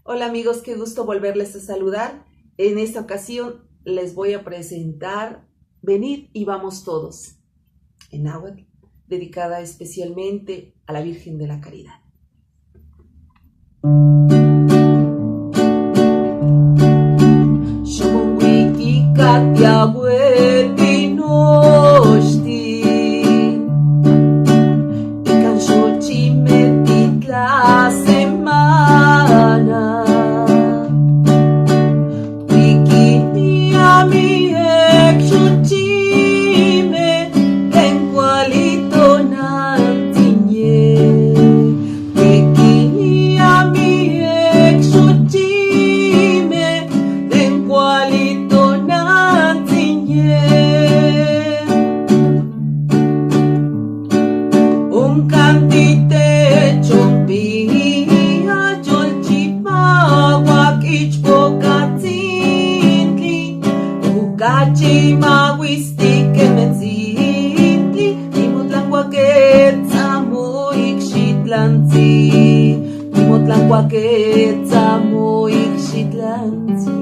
Hola amigos, qué gusto volverles a saludar. En esta ocasión les voy a presentar Venid y vamos todos, en náhuatl, dedicada especialmente a la Virgen de la Caridad. Gachi mawisti que metzitli, nimotlan guaquetza muy xitlanzi, nimotlan guaquetza muy xitlanzi.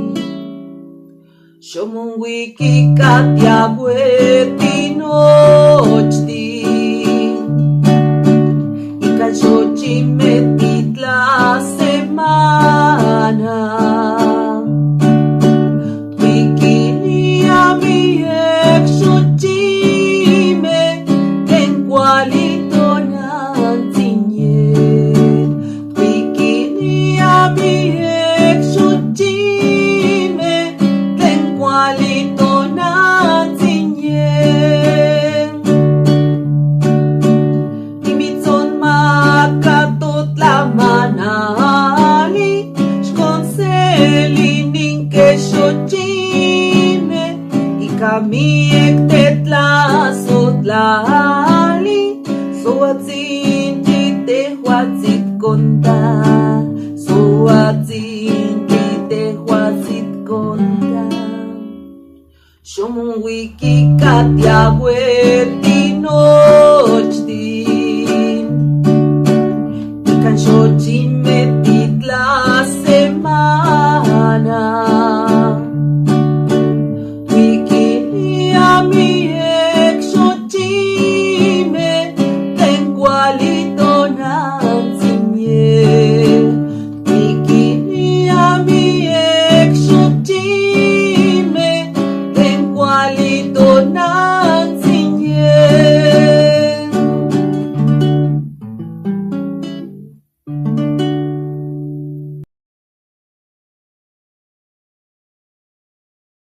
Shomon wiki katia bueti nochti, y calzochi metitla semana. Kami ektetla sotlali, soatzin te huatzit konta, soatzin te huatzit konta. Shomun wiki katia bueti no.